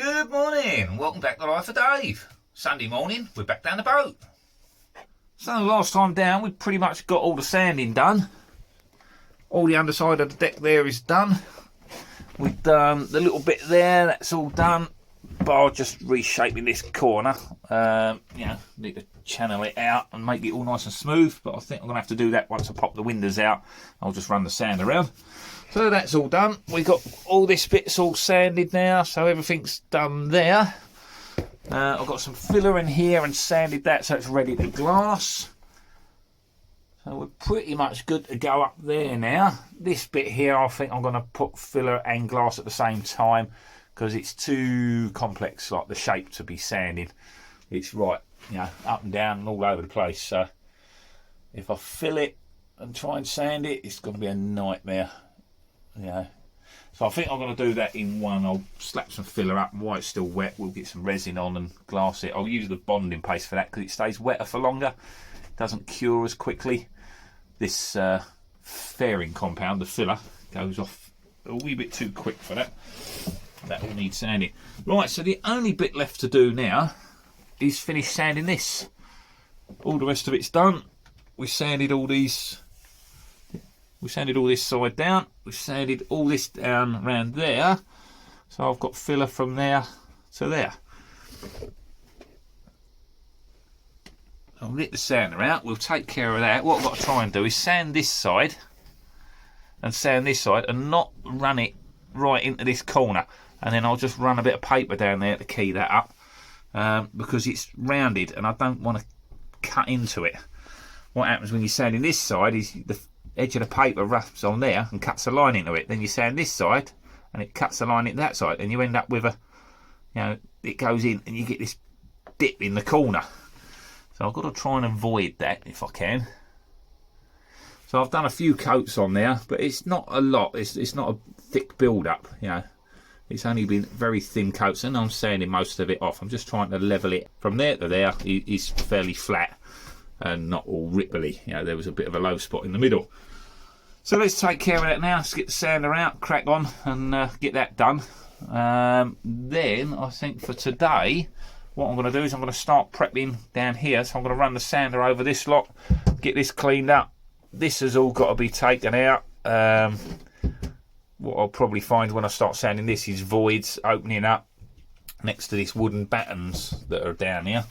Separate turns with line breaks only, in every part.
Good morning, welcome back to Life of Dave. Sunday morning, we're back down the boat. So last time down, we pretty much got all the sanding done. All the underside of the deck there is done. We've done the little bit there, that's all done. Bar just reshaping this corner. Need to channel it out and make it all nice and smooth, but I think I'm going to have to do that once I pop the windows out. I'll just run the sand around. So that's all done. We've got all this bit's all sanded now, so everything's done there. I've got some filler in here and sanded that so it's ready to glass. So we're pretty much good to go up there now. This bit here, I think I'm going to put filler and glass at the same time because it's too complex, like the shape, to be sanded. It's right, up and down and all over the place. So if I fill it and try and sand it, it's going to be a nightmare. So I think I'm going to do that in one. I'll slap some filler up, and while it's still wet, we'll get some resin on and glass it. I'll use the bonding paste for that because it stays wetter for longer. It doesn't cure as quickly. This fairing compound, the filler, goes off a wee bit too quick for that. That will need sanding. Right, so the only bit left to do now is finish sanding this. All the rest of it's done. We sanded all these. We sanded all this side down. We sanded all this down around there. So I've got filler from there to there. I'll get the sander out. We'll take care of that. What I've got to try and do is sand this side and sand this side and not run it right into this corner. And then I'll just run a bit of paper down there to key that up because it's rounded and I don't want to cut into it. What happens when you're sanding this side is the edge of the paper wraps on there and cuts a line into it. Then you sand this side and it cuts a line into that side, and you end up with a, it goes in and you get this dip in the corner. So I've got to try and avoid that if I can. So I've done a few coats on there, but it's not a lot. It's not a thick build up, It's only been very thin coats, and I'm sanding most of it off. I'm just trying to level it from there to there. It's fairly flat and not all ripply. There was a bit of a low spot in the middle. So let's take care of that now. Let's get the sander out, crack on, and get that done. Then I think for today, what I'm going to do is I'm going to start prepping down here. So I'm going to run the sander over this lot, get this cleaned up. This has all got to be taken out. What I'll probably find when I start sanding this is voids opening up next to these wooden battens that are down here.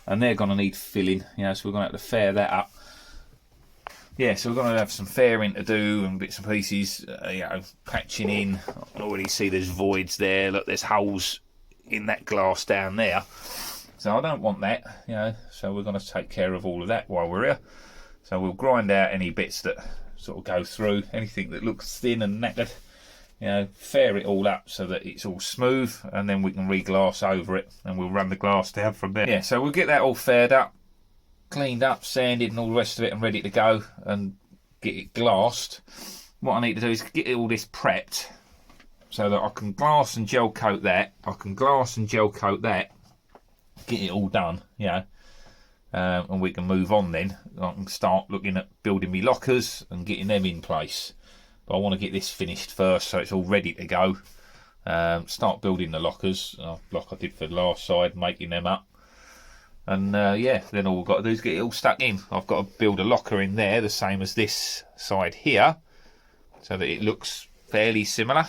And they're going to need filling, so we're going to have to fair that up. So we're going to have some fairing to do and bits and pieces, patching in. I can already see there's voids there. Look, there's holes in that glass down there. So I don't want that, so we're going to take care of all of that while we're here. So we'll grind out any bits that sort of go through, anything that looks thin and knackered. Fair it all up so that it's all smooth, and then we can re-glass over it and we'll run the glass down from there. So we'll get that all faired up, cleaned up, sanded and all the rest of it and ready to go and get it glassed. What I need to do is get all this prepped so that I can glass and gel coat that. Get it all done, and we can move on then. I can start looking at building me lockers and getting them in place. But I want to get this finished first so it's all ready to go. Start building the lockers like I did for the last side, making them up. And then all we've got to do is get it all stuck in. I've got to build a locker in there the same as this side here so that it looks fairly similar.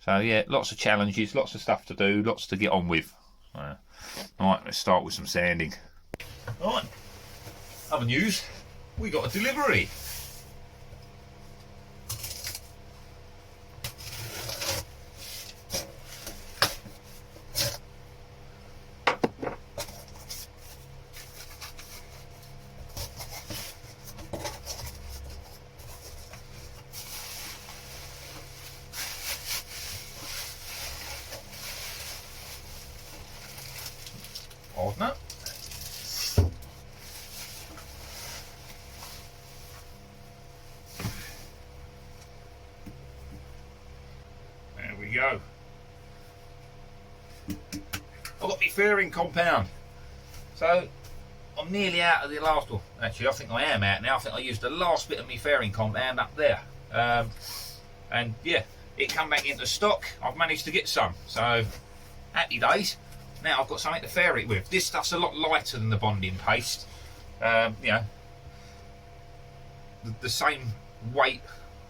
So lots of challenges, lots of stuff to do, lots to get on with. Alright, let's start with some sanding. Alright, other news, we got a delivery. Ordner. There we go. I've got my fairing compound. So I'm nearly out of the last one. Actually, I think I am out now. I think I used the last bit of my fairing compound up there. And yeah, it come back into stock. I've managed to get some. So happy days. Now I've got something to fare it with. This stuff's a lot lighter than the bonding paste. You know, the same weight.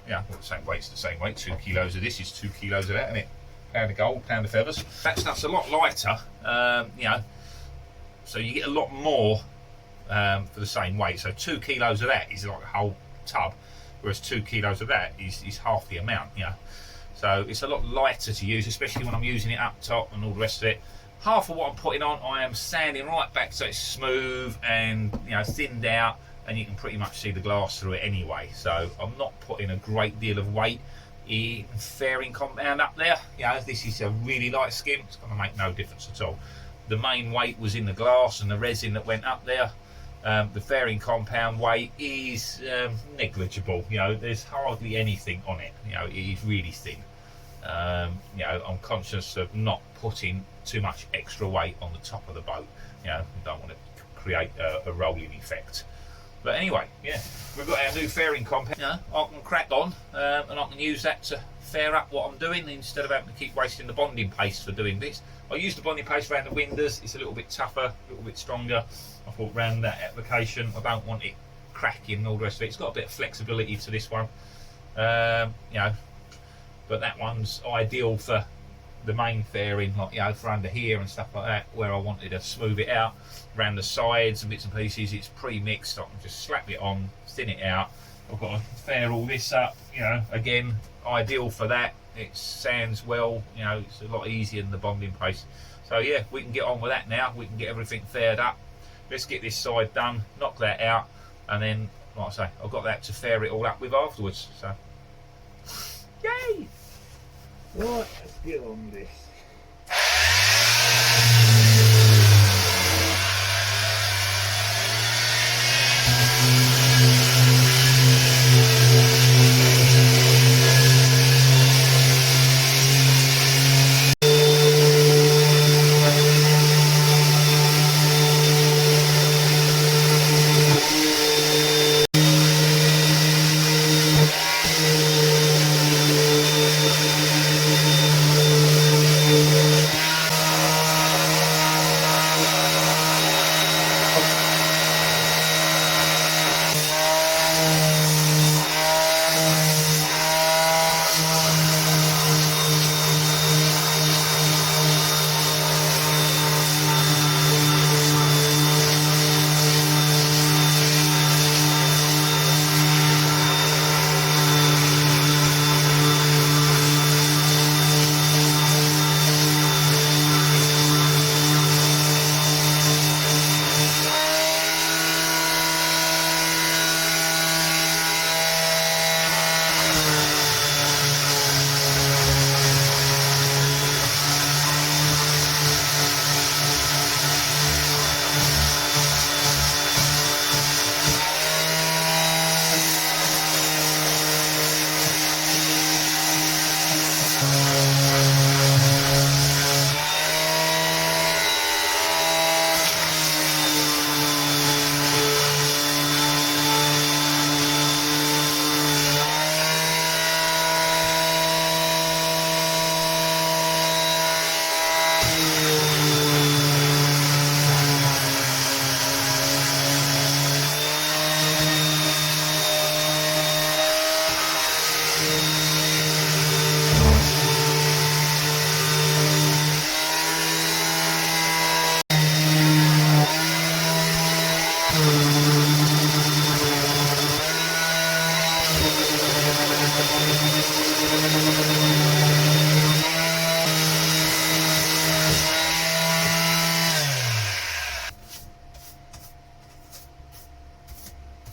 Yeah, well, the same weight's the same weight. 2 kilos of this is 2 kilos of that, isn't it? Pound of gold, pound of feathers. That stuff's a lot lighter. You know, so you get a lot more for the same weight. So 2 kilos of that is like a whole tub, whereas 2 kilos of that is half the amount. You know, so it's a lot lighter to use, especially when I'm using it up top and all the rest of it. Half of what I'm putting on, I am sanding right back so it's smooth and, you know, thinned out, and you can pretty much see the glass through it anyway. So I'm not putting a great deal of weight in fairing compound up there. You know, this is a really light skim. It's going to make no difference at all. The main weight was in the glass and the resin that went up there. The fairing compound weight is negligible. You know, there's hardly anything on it. You know, it is really thin. You know, I'm conscious of not putting too much extra weight on the top of the boat. You know, I don't want to create a rolling effect. But anyway, yeah, we've got our new fairing compound. You know, I can crack on and I can use that to fair up what I'm doing instead of having to keep wasting the bonding paste for doing this. I use the bonding paste around the windows. It's a little bit tougher, a little bit stronger. I thought around that application, I don't want it cracking and all the rest of it. It's got a bit of flexibility to this one. You know, but that one's ideal for the main fairing, like, you know, for under here and stuff like that, where I wanted to smooth it out around the sides and bits and pieces. It's pre-mixed. I can just slap it on, thin it out. I've got to fair all this up, you know, again, ideal for that. It sands well, you know, it's a lot easier than the bonding paste. So yeah, we can get on with that now. We can get everything faired up. Let's get this side done, knock that out, and then, like I say, I've got that to fair it all up with afterwards. So, yay! Right, let's get on with this.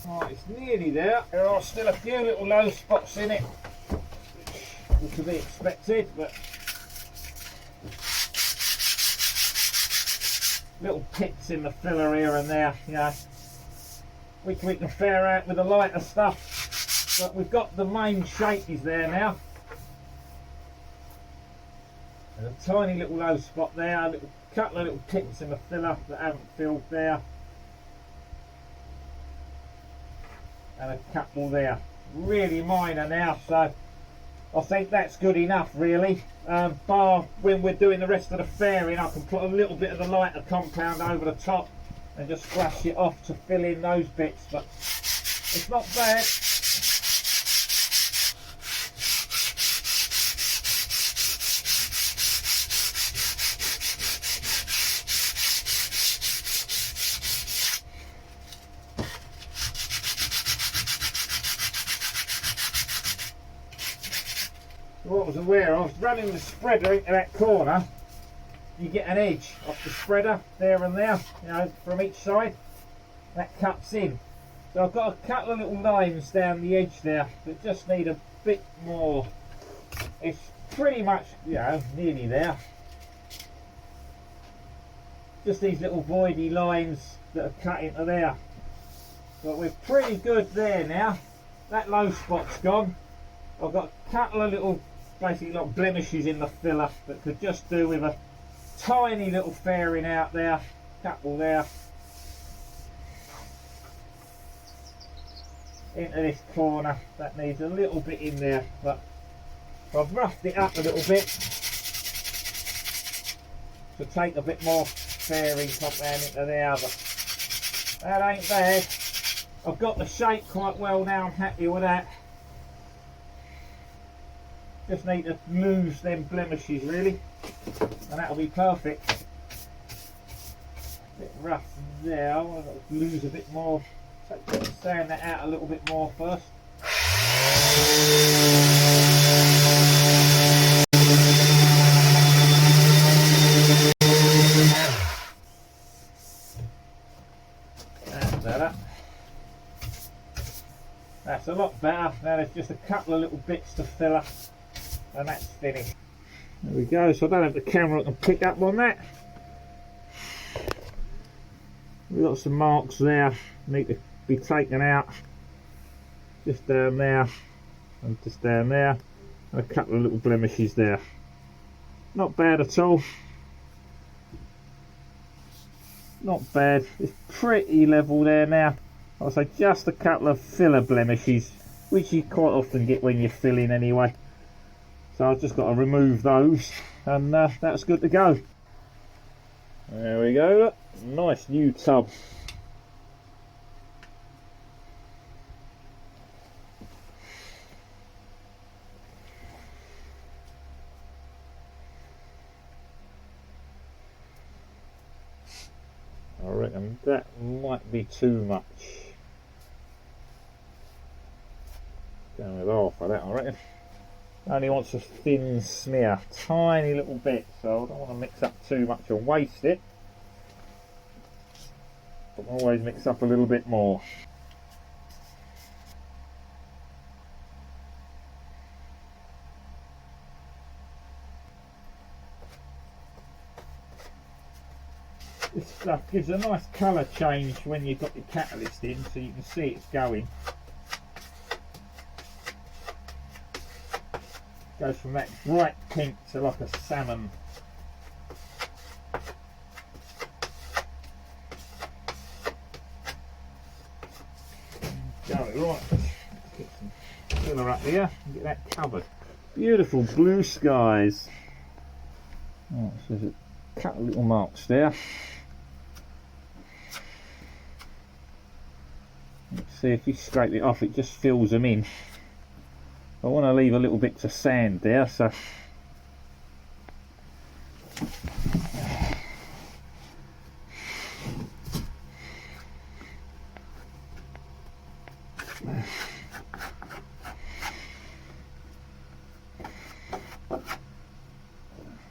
Right, it's nearly there. There are still a few little low spots in it, which was to be expected, but little pits in the filler here and there, you know, which we can fair out with the lighter stuff. But we've got the main shape is there now. There's a tiny little low spot there, a couple of little pits in the filler that haven't filled there, and a couple there, really minor now. So
I think that's good enough really. Bar when we're doing the rest of the fairing, I can put a little bit of the lighter compound over the top and just splash it off to fill in those bits, but it's not bad. What I was aware of, running the spreader into that corner, you get an edge off the spreader there and there, you know, from each side. That cuts in. So I've got a couple of little lines down the edge there that just need a bit more. It's pretty much, you know, nearly there. Just these little voidy lines that are cut into there. But we're pretty good there now. That low spot's gone. I've got a couple of little, basically like blemishes in the filler that could just do with a tiny little fairing out there, couple there, into this corner that needs a little bit in there, but I've roughed it up a little bit to take a bit more fairing compound into there, but that ain't bad. I've got the shape quite well now, I'm happy with that. Just need to lose them blemishes really, and that'll be perfect. A bit rough there, I want to lose a bit more. Sand that out a little bit more first. That's better. That's a lot better. Now there's just a couple of little bits to fill up, and that's finished. There we go, so I don't have the camera that can pick up on that. We've got some marks there, need to be taken out. Just down there, and just down there, and a couple of little blemishes there. Not bad at all. Not bad, it's pretty level there now. I'll say just a couple of filler blemishes, which you quite often get when you're filling anyway. So I've just got to remove those, and that's good to go. There we go, look. Nice new tub. I reckon that might be too much. Going with half of that, I reckon. Only wants a thin smear, tiny little bit, so I don't want to mix up too much and waste it. But always mix up a little bit more. This stuff gives a nice colour change when you've got your catalyst in, so you can see it's going. Goes from that bright pink to like a salmon. Go right. Get some filler up here and get that covered. Beautiful blue skies. Right, so there's a couple of little marks there. Let's see if you scrape it off, it just fills them in. I want to leave a little bit of sand there, so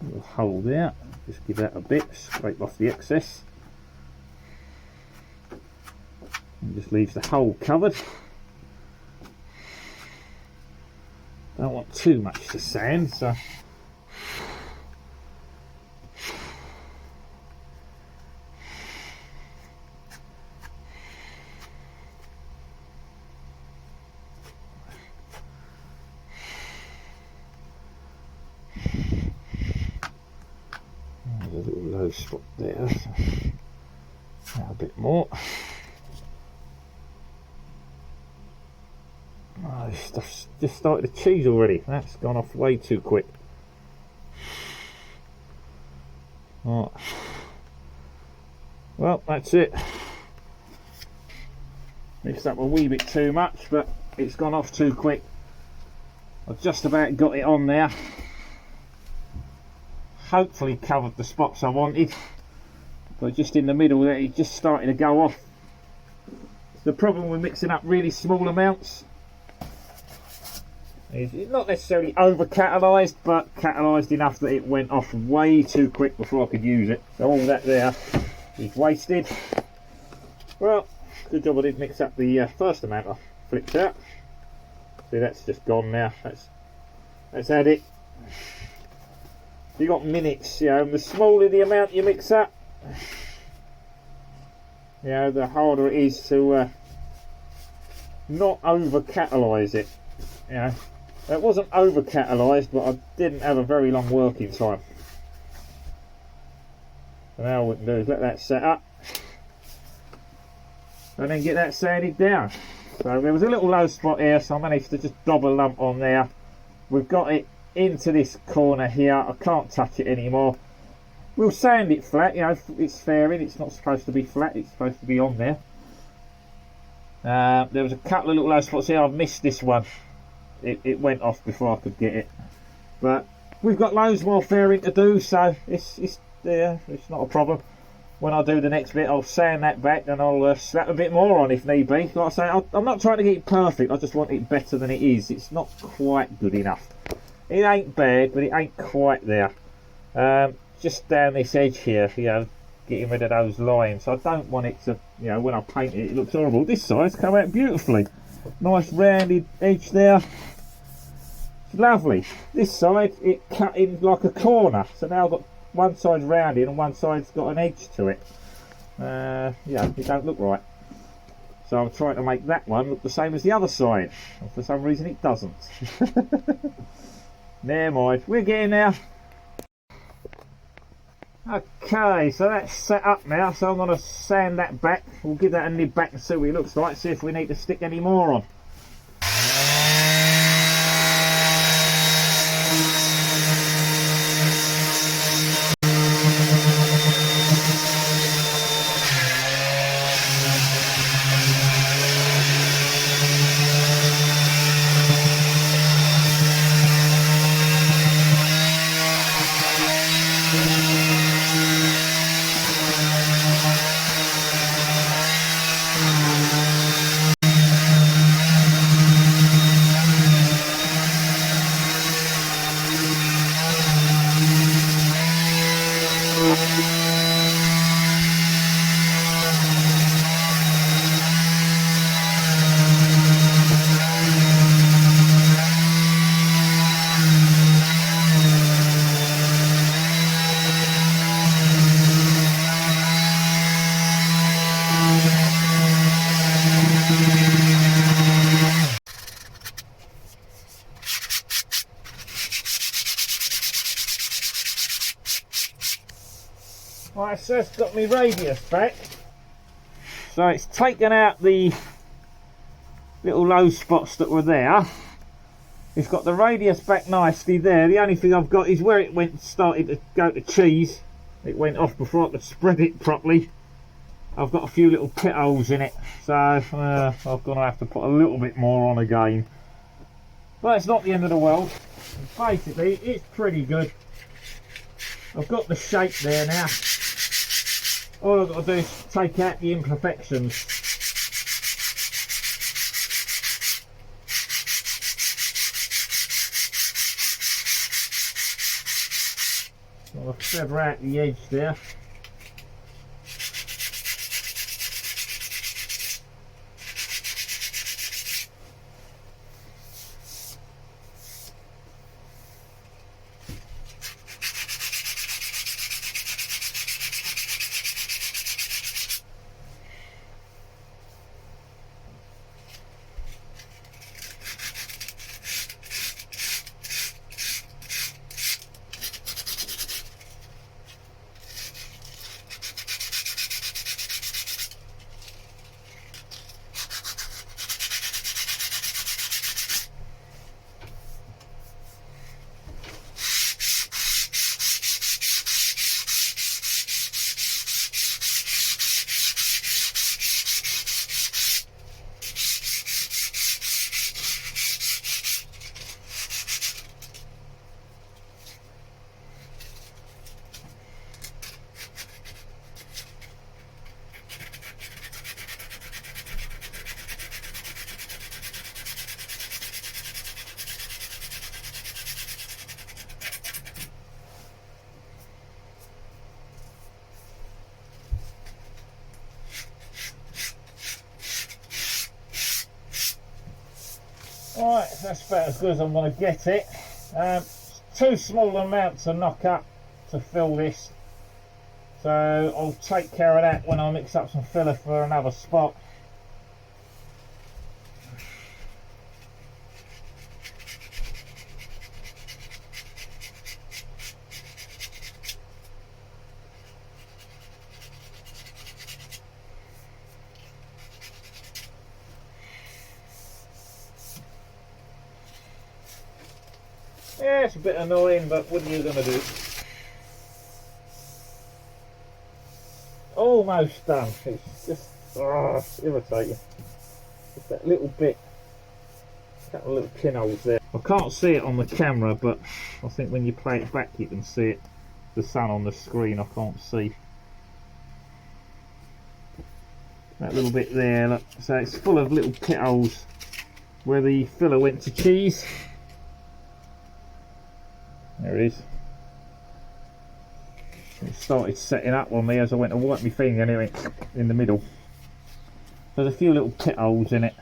little hole there, just give that a bit, scrape off the excess, and just leaves the hole covered. Don't want too much to sand, so there's a little low spot there, so now a bit more. Oh, this stuff's just started to cheese already. That's gone off way too quick. Right. Well, that's it. Mixed up a wee bit too much, but it's gone off too quick. I've just about got it on there. Hopefully covered the spots I wanted, but just in the middle there, it's just starting to go off. The problem with mixing up really small amounts is it's not necessarily over catalysed, but catalysed enough that it went off way too quick before I could use it. So all that there is wasted. Well, good job I didn't mix up the first amount I flipped out. See, that's just gone now. That's had it. You got minutes, you know, the smaller the amount you mix up, you know, the harder it is to not over catalyse it. You know, it wasn't over catalysed, but I didn't have a very long working time. So now all we can do is let that set up and then get that sanded down. So there was a little low spot here, so I managed to just dob a lump on there. We've got it into this corner here. I can't touch it anymore. We'll sand it flat, you know, it's fairing, it's not supposed to be flat, it's supposed to be on there. There was a couple of little low spots here. I've missed this one. It went off before I could get it. But we've got loads more fairing to do, so it's not a problem. When I do the next bit, I'll sand that back and I'll slap a bit more on if need be. Like I say, I'm not trying to get it perfect, I just want it better than it is. It's not quite good enough. It ain't bad, but it ain't quite there. Just down this edge here, you know, getting rid of those lines. I don't want it to, you know, when I paint it, it looks horrible. This side's come out beautifully. Nice rounded edge there. It's lovely. This side, it cut in like a corner. So now I've got one side's rounded and one side's got an edge to it. Yeah, it don't look right. So I'm trying to make that one look the same as the other side. And for some reason it doesn't. Never mind, we're getting there. Okay, so that's set up now, so I'm going to sand that back. We'll give that a nib back and see what it looks like, see if we need to stick any more on. Right, so it's got my radius back. So it's taken out the little low spots that were there. It's got the radius back nicely there. The only thing I've got is where it started to go to cheese. It went off before I could spread it properly. I've got a few little pit holes in it, so I'm going to have to put a little bit more on again. But it's not the end of the world. Basically, it's pretty good. I've got the shape there now. All I've got to do is take out the imperfections. I'll feather out the edge there. Right, that's about as good as I'm going to get it. Too small amount to knock up to fill this, so I'll take care of that when I mix up some filler for another spot. Yeah, it's a bit annoying, but what are you going to do? Almost done. It's just irritating. Just that little bit, a couple of little pinholes there. I can't see it on the camera, but I think when you play it back you can see it. The sun on the screen I can't see. That little bit there, look. So it's full of little pit holes where the filler went to cheese. There it is. It started setting up on me as I went to wipe my finger and it went in the middle. There's a few little pit holes in it,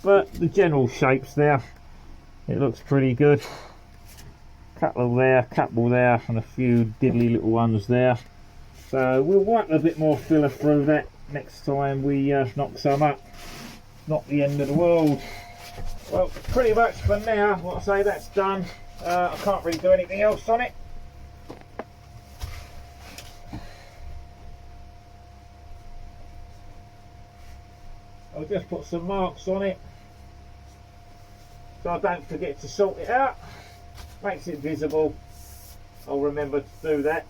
but the general shape's there. It looks pretty good. Couple there, couple there, and a few diddly little ones there. So we'll wipe a bit more filler through that next time we knock some up. Not the end of the world. Well, pretty much for now, what I say, that's done. I can't really do anything else on it. I'll just put some marks on it so I don't forget to sort it out. Makes it visible. I'll remember to do that.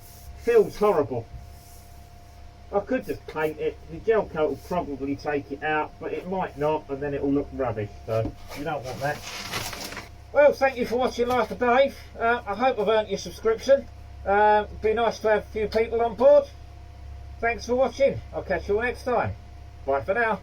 Feels horrible. I could just paint it. The gel coat will probably take it out, but it might not, and then it will look rubbish, so you don't want that. Well, thank you for watching Life of Dave. I hope I've earned your subscription. It'd be nice to have a few people on board. Thanks for watching. I'll catch you all next time. Bye for now.